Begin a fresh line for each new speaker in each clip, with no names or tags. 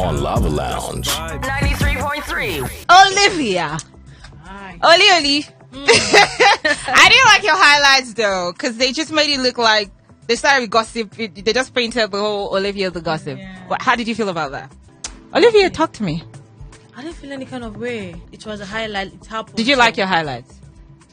on Lava Lounge.
93.3.
Olivia. Oli. I didn't like your highlights though, because they just made it look like they started with gossip. They just painted the whole Olivia the gossip.
Yeah.
How did you feel about that? Olivia, talk to me.
I didn't feel any kind of way. It was a highlight. It happened.
Did you like your highlights?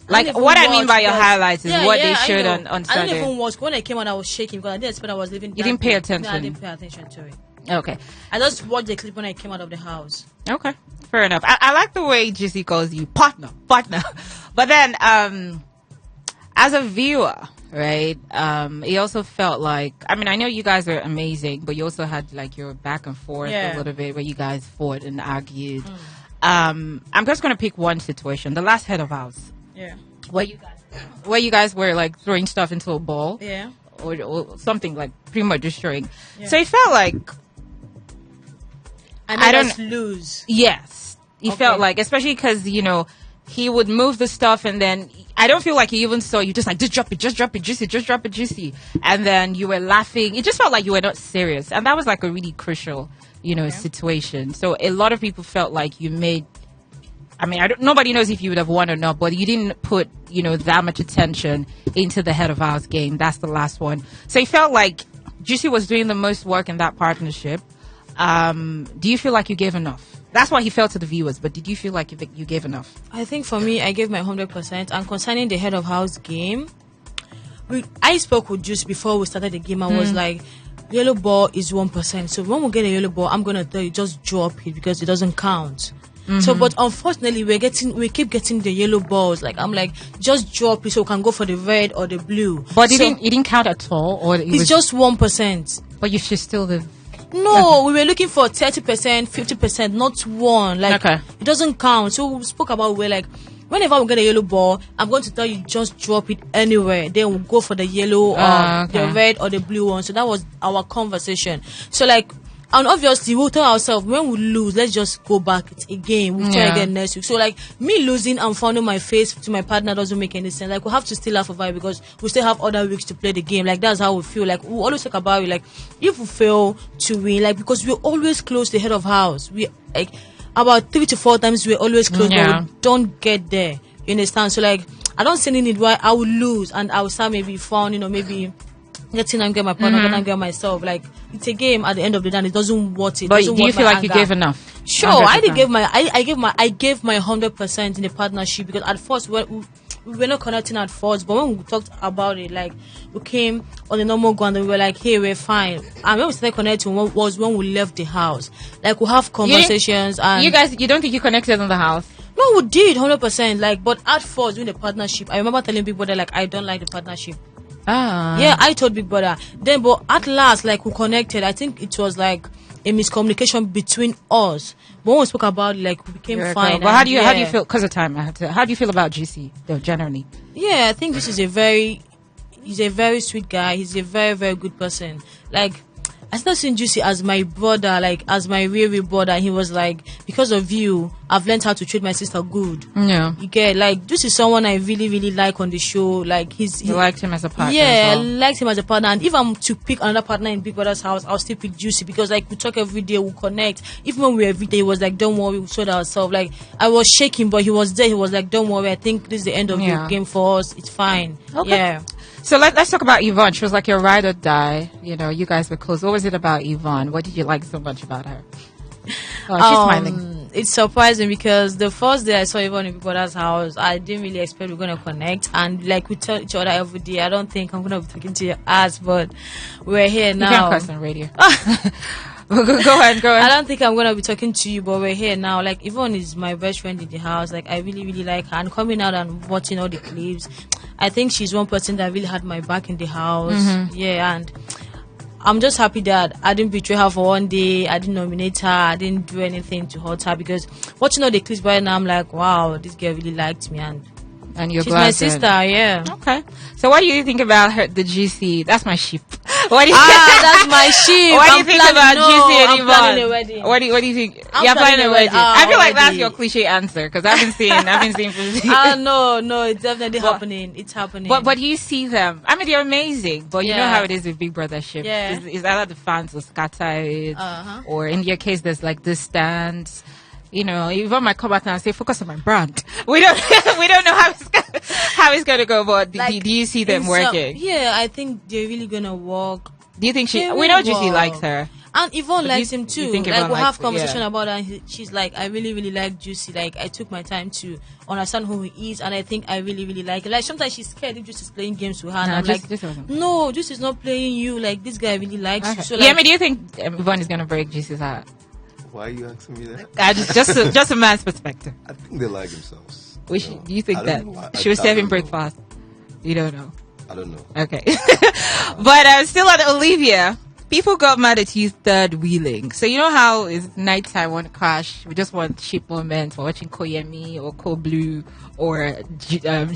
I
Like, what I mean by your highlights is what they
I
showed
know.
on
I didn't
Saturday.
even watch. When I came out, I was shaking because I didn't expect I was leaving.
You didn't pay attention?
No, I didn't pay attention to it.
Okay.
I just watched the clip when I came out of the house.
Okay. Fair enough. I like the way Jesse calls you partner. But then, as a viewer, right, it also felt like, I mean, I know you guys are amazing, but you also had like your back and forth a little bit where you guys fought and argued. I'm just going to pick one situation. The last head of house.
Yeah.
Where you guys were like throwing stuff into a ball.
Yeah.
Or something, like pretty much destroying.
Yeah.
So it felt like,
I don't lose.
yes, it felt like, especially because, you know, he would move the stuff and then I don't feel like he even saw you, just like, just drop it, juicy, just drop it, juicy. And then you were laughing. It just felt like you were not serious. And that was like a really crucial, you know, situation. So a lot of people felt like you made, I mean, nobody knows if you would have won or not, but you didn't put, you know, that much attention into the head of house game. That's the last one. So it felt like Juicy was doing the most work in that partnership. Do you feel like you gave enough? That's why he felt to the viewers, but did you feel like you gave enough?
I think for me, I gave my 100%. And concerning the head of house game, I spoke with Juice before we started the game. I was like, yellow ball is 1%. So when we get a yellow ball, I'm going to tell you, just drop it because it doesn't count. So, but unfortunately, we keep getting the yellow balls. Like, I'm like, just drop it so we can go for the red or the blue.
But it didn't count at all? Or
it's just 1%.
But you should still have...
No, we were looking for 30%, 50%, not one. Like, it doesn't count. So we spoke about, we're like, whenever we get a yellow ball, I'm going to tell you, just drop it anywhere. Then we'll go for the yellow, the red or the blue one. So that was our conversation. So like, and obviously we'll tell ourselves, when we lose, let's just go back again. We'll try again next week. So like, me losing and finding my face to my partner doesn't make any sense. Like, we have to still laugh about it because we still have other weeks to play the game. Like, that's how we feel. Like, we always talk about it. Like, if we fail to win, like, because we're always close to the head of house. We like about 3 to 4 times we're always close, but we don't get there. You understand? So like, I don't see any need why I will lose and I will start maybe found, you know, maybe getting angry at my partner, getting angry at myself. Like, it's a game at the end of the day and it doesn't worth it.
But do you feel like you gave enough?
Sure, 100%. I gave my 100% in the partnership because at first we were not connecting at first, but when we talked about it, like, we came on the normal ground and we were like, hey, we're fine. And when we started connecting was when we left the house. Like, we have conversations and
you guys, you don't think you connected in the house?
No, we did 100%. Like, but at first during the partnership, I remember telling Big Brother, like, I don't like the partnership. Yeah, I told Big Brother. Then, but at last, like, we connected. I think it was like a miscommunication between us. But when we spoke about it, like, we became fine.
But how do you feel? Because of time, how do you feel about GC though, generally?
Yeah, I think this is he's a very sweet guy. He's a very, very good person. Like, I started seeing Juicy as my brother, like, as my real brother. He was like, because of you, I've learned how to treat my sister good. Yeah. You get, like, this is someone I really, really like on the show. Like, you
liked him as a partner.
Yeah, I liked him as a partner. And if I'm to pick another partner in Big Brother's house, I'll still pick Juicy because, like, we talk every day, we connect. Even when we're every day, he was like, don't worry, we sort ourselves. Like, I was shaking, but he was there. He was like, don't worry, I think this is the end of the game for us. It's fine. Okay. Yeah.
So let's talk about Yvonne. She was like your ride or die. You know, you guys were close. What was it about Yvonne? What did you like so much about her? Oh, she's smiling.
It's surprising because the first day I saw Yvonne in Big Brother's house, I didn't really expect we were going to connect. And like we tell each other every day, I don't think I'm going to be talking to your ass, but we're here now.
You can't curse on radio. Go ahead.
I don't think I'm going to be talking to you, but we're here now. Like, Yvonne is my best friend in the house. Like, I really, really like her. And coming out and watching all the clips, I think she's one person that really had my back in the house. Yeah, and I'm just happy that I didn't betray her for one day. I didn't nominate her. I didn't do anything to hurt her because watching all the clips right now, I'm like, wow, this girl really liked me. And
you're
she's
glad
my sister, yeah.
Okay. So what do you think about her, the GC? That's my sheep. What do you
that's my sheep.
What do you think about Juicy and
I'm
Yvonne?
planning a wedding.
What do you think?
I'm
You're planning a wedding. I feel like that's
already.
your cliche answer because I've been seeing.
No, it's definitely happening. It's happening.
But you see them. I mean, they're amazing. But you know
Yeah.
how it is with Big Brothership.
Yeah.
It's either the fans will scatter it, or in your case, there's like distance. You know, Yvonne might come back and say, "Focus on my brand." We don't know how it's gonna go. But
Like,
do you see them working?
Yeah, I think they're really gonna work.
Do you think
They
we
will
know Juicy
work.
likes her?
And Yvonne
But
likes
you-
him
you
too.
think
Like
Yvonne
we'll have
likes-
conversation
yeah.
about that. And she's like, I really, really like Juicy. Like I took my time to understand who he is, and I think I really, really like it. Like sometimes she's scared if Juicy's playing games with her. And
No,
I'm
Juicy-
like,
Juicy wasn't.
no, Juicy's not playing you. Like this guy really likes you. So
Yeah, I
like,
mean, do you think Yvonne is gonna break Juicy's heart?
Why are you asking me that?
Just a man's perspective.
I think they like themselves.
Do you think
I
that
don't know.
she was
I
serving
don't know.
breakfast? You don't know.
I don't know.
Okay. But still at Olivia, people got mad at you third wheeling. So you know how it's nighttime, want to crash. We just want cheap moments for watching Koyemi or Ko Blue or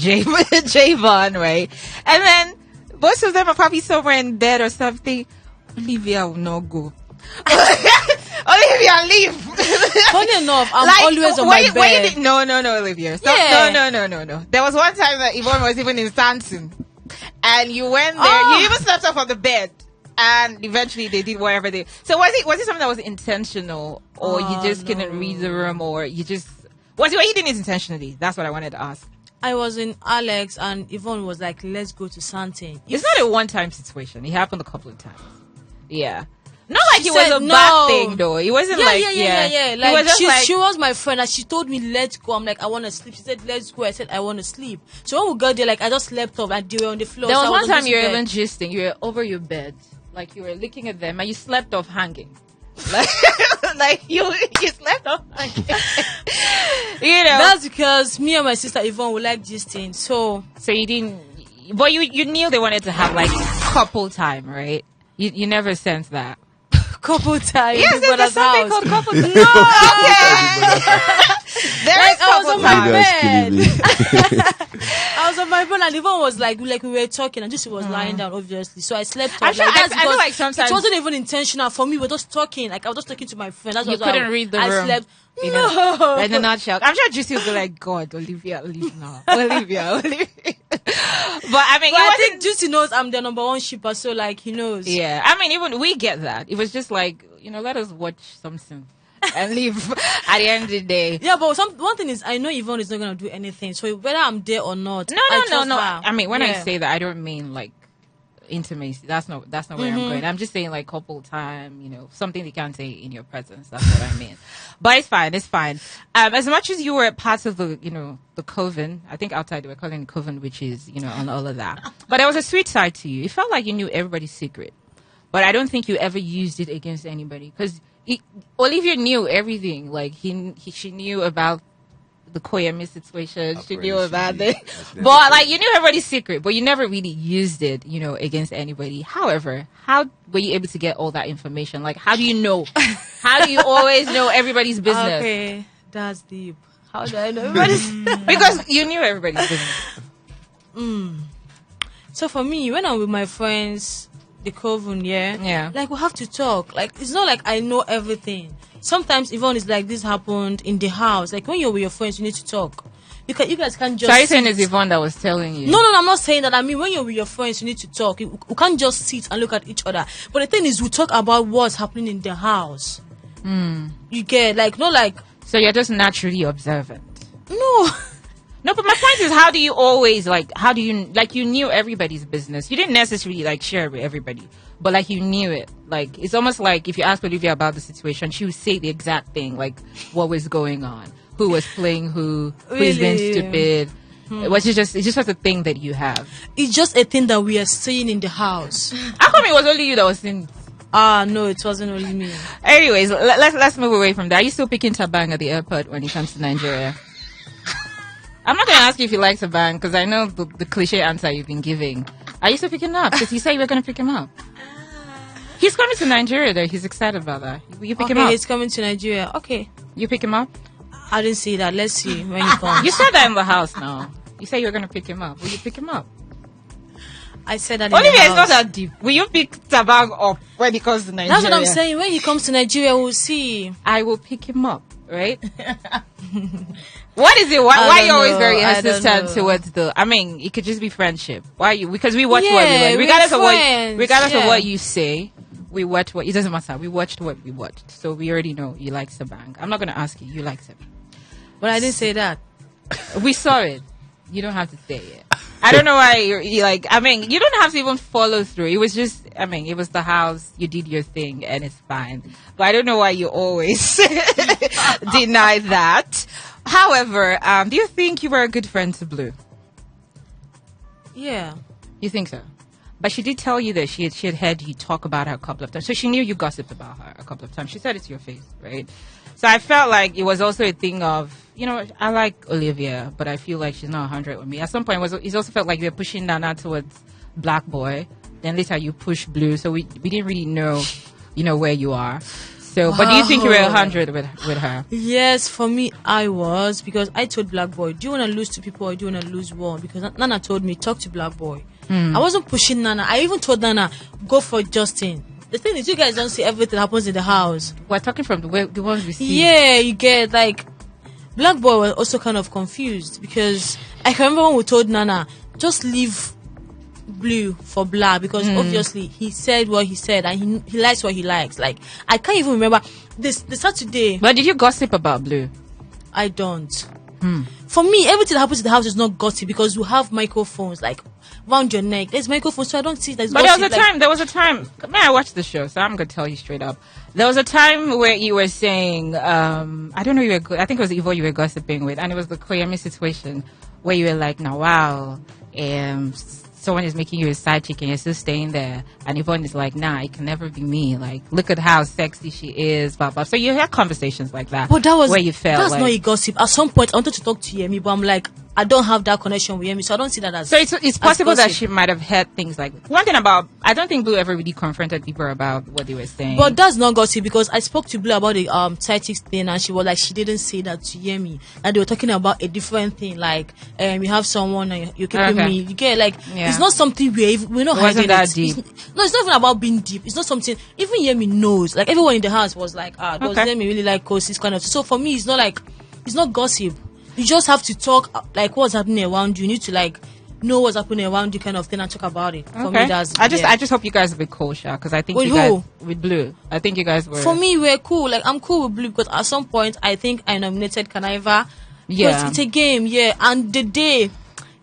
Javon, right? And then most of them are probably somewhere in bed or something. Olivia will not go. Olivia, leave.
funny enough, I'm always on my bed.
No, Olivia. Stop.
Yeah.
No. There was one time that Yvonne was even in Stanton. And you went there. You even slept off on the bed. And eventually they did whatever they... So was it something that was intentional? Or you just couldn't read the room? Or you just... Was it what you did it intentionally? That's what I wanted to ask.
I was in Alex and Yvonne was like, let's go to Santin.
It's not a one-time situation. It happened a couple of times. Yeah. Not like
She
it was
said
a
no.
bad thing, though. It wasn't
Yeah.
It
Like,
was just
she was my friend and she told me, let's go. I'm like, I want to sleep. She said, let's go. I said, I want to sleep. So when we got there, like, I just slept off and they were on the floor.
There
so
was
I
one
on
time
this
you were
bed.
even gisting. You were over your bed. Like, you were looking at them and you slept off hanging. Like you slept off hanging. You know.
That's because me and my sister Yvonne would like gisting. So
You didn't... But you knew they wanted to have, like, couple time, right? You never sensed that.
couple times.
Yes,
in
there's
brother's
something
house.
called couple time. No! There is
I was
couple
on my
time.
You guys kidding me?
I was on my bed and Yvonne was like we were talking and just was lying down obviously. So I slept off.
I'm sure-
that's
I feel
because
like sometimes-
it wasn't even intentional for me. We were just talking. Like I was just talking to my friend. That's
You
why
couldn't read the
I
room.
slept.
In
No.
in a nutshell. I'm sure Juicy will be like, God, Olivia, leave now. Olivia. But I mean,
But
it
I
wasn't...
think Juicy knows I'm the number one shipper, so like he knows.
Yeah, I mean, even we get that. It was just like, let us watch something and leave at the end of the day.
Yeah, but one thing is, I know Yvonne is not gonna do anything. So whether I'm there or not,
No.
I trust her.
I mean, when I
Yeah.
say that, I don't mean like intimacy. That's not where I'm going. I'm just saying like couple time, something you can't say in your presence. That's what I mean. But it's fine. As much as you were part of the, the coven, I think outside they were calling it coven, which is, on all of that. But there was a sweet side to you. It felt like you knew everybody's secret. But I don't think you ever used it against anybody. Because Olivia knew everything. Like, she knew about the Koyemi situation. She knew about it. But, like, you knew everybody's secret. But you never really used it, against anybody. However, how were you able to get all that information? Like, how do you know? How do you always know everybody's business?
Okay, that's deep. How do I know everybody's?
Because you knew everybody's business.
So for me, when I'm with my friends, the coven,
Yeah.
like we have to talk. Like it's not like I know everything. Sometimes Yvonne is like, this happened in the house. Like when you're with your friends, you need to talk. You guys can't just.
So are you saying
sit.
it's Yvonne that was telling you?
No, I'm not saying that. I mean, when you're with your friends, you need to talk. You can't just sit and look at each other. But the thing is, we talk about what's happening in the house. You get like not like
So you're just naturally observant.
no.
No, but my point is, how do you always, you knew everybody's business. You didn't necessarily, share it with everybody. But, you knew it. Like, it's almost like if you ask Olivia about the situation, she would say the exact thing, what was going on. Who was playing who's being
Really?
stupid. It's just a thing that you have.
It's just a thing that we are saying in the house.
How come it was only you that was saying?
No, it wasn't only me.
Anyways, let's move away from that. Are you still picking tabang at the airport when it comes to Nigeria? I'm not going to ask you if you like tabang because I know the cliche answer you've been giving. Are you still picking him up? Because you said you were going to pick him up. He's coming to Nigeria though. He's excited about that. Will you pick him up?
He's coming to Nigeria. Okay.
You pick him up?
I didn't see that. Let's see when he comes.
You said that in the house now. You said you were going to pick him up. Will you pick him up?
I said that.
Olivia,
in the
it's not
house.
that deep. Will you pick Tabang up when he comes to Nigeria?
That's what I'm saying. When he comes to Nigeria, we'll see.
I will pick him up, right? What is it? Why are you
don't
always
know.
very
I don't
hesitant
know.
towards the? I mean, it could just be friendship. Why are you? Because we watch what we
Yeah,
watch.
we're
Regardless of
friends,
what
yeah.
you say, we watch what. It doesn't matter. We watched what we watched, so we already know you like Sabang. I'm not gonna ask you. You like Sabang.
But I didn't say that.
We saw it. You don't have to say it. I don't know why you like. I mean, you don't have to even follow through. It was just. I mean, it was the house. You did your thing, and it's fine. But I don't know why you always deny that. However, do you think you were a good friend to Blue?
Yeah.
You think so? But she did tell you that she had heard you talk about her a couple of times. So she knew you gossiped about her a couple of times. She said it to your face, right? So I felt like it was also a thing of, you know, I like Olivia, but I feel like she's not 100 with me. At some point, it also felt like you were pushing Nana towards Black Boy. Then later you push Blue. So we didn't really know, you know, where you are. So, but do you think you were 100 with her?
Yes, for me, I was, because I told Black Boy, do you want to lose 2 people or do you want to lose 1? Because Nana told me, talk to Black Boy. I wasn't pushing Nana. I even told Nana, go for Justin. The thing is, you guys don't see everything happens in the house.
We're talking from the ones we see.
Yeah, you get, like, Black Boy was also kind of confused, because I can remember when we told Nana, just leave Blue for Black, because obviously he said what he said and he likes what he likes. Like, I can't even remember the Saturday.
But did you gossip about Blue?
I don't. For me, everything that happens in the house is not gossip, because we have microphones like round your neck. There's microphones, so I don't see there's
But
gossip.
there was a time. Man, I watched the show, so I'm gonna tell you straight up. There was a time where you were saying, I don't know, I think it was Yvonne you were gossiping with, and it was the Koyami situation where you were like, "Now, wow, someone is making you a side chick and you're still staying there," and Yvonne is like, "Nah, it can never be me. Like, look at how sexy she is." Blah blah. So you had conversations like that.
But that was
where you felt
that's
like,
not a gossip. At some point, I wanted to talk to Yemi, but I'm like, I don't have that connection with Yemi, so I don't see that as.
So it's possible that
gossip.
she might have heard things like one thing about. I don't think Blue ever really confronted people about what they were saying.
But that's not gossip, because I spoke to Blue about the side chicks thing, and she was like, she didn't say that to Yemi, and they were talking about a different thing, like you have someone and you're keeping
Okay.
me. You get, like,
Yeah.
it's not something we're not
It wasn't
hiding.
that
it.
deep.
No, it's not even about being deep. It's not something even Yemi knows. Like, everyone in the house was like, does
Okay.
Yemi really like Kosi's kind of? So for me, it's not gossip. You just have to talk like what's happening around you. You need to like know what's happening around you, kind of thing, and talk about it. For me, that's
I just hope you guys will be cool, Sha, because I think
With
you guys
who?
with Blue. I think you guys were.
For me, we're cool. Like, I'm cool with Blue, because at some point I think I nominated Kanaiva.
Yeah.
It's a game, yeah. And even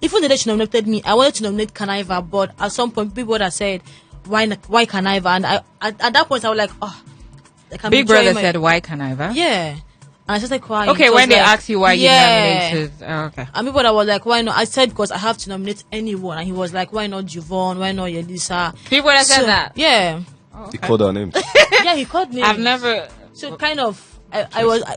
the day she nominated me, I wanted to nominate Kanaiva, but at some point people would have said, why Kanaiva? And at that point I was like, oh, like, I'm
Big Brother
enjoying
said, "Why Canaiva?"
yeah. And I started crying.
Okay,
It was
when they
like,
asked you why you nominated, okay.
And people that was like, why not? I said, because I have to nominate anyone. And he was like, why not Yvonne? Why not Yelisa?
People that said
So,
that.
Yeah.
He called our names.
Yeah, he called me.
I've never.
So kind of,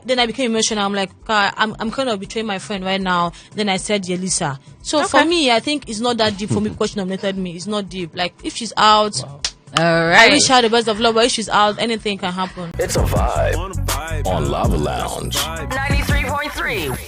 then I became emotional. I'm like, I'm kind of betraying my friend right now. Then I said Yelisa. So for me, I think it's not that deep for me, because she nominated me. It's not deep. Like, if she's out,
All
I
right.
wish her the best of luck, but if she's out, anything can happen.
It's a vibe
On Lava Lounge.
93.3.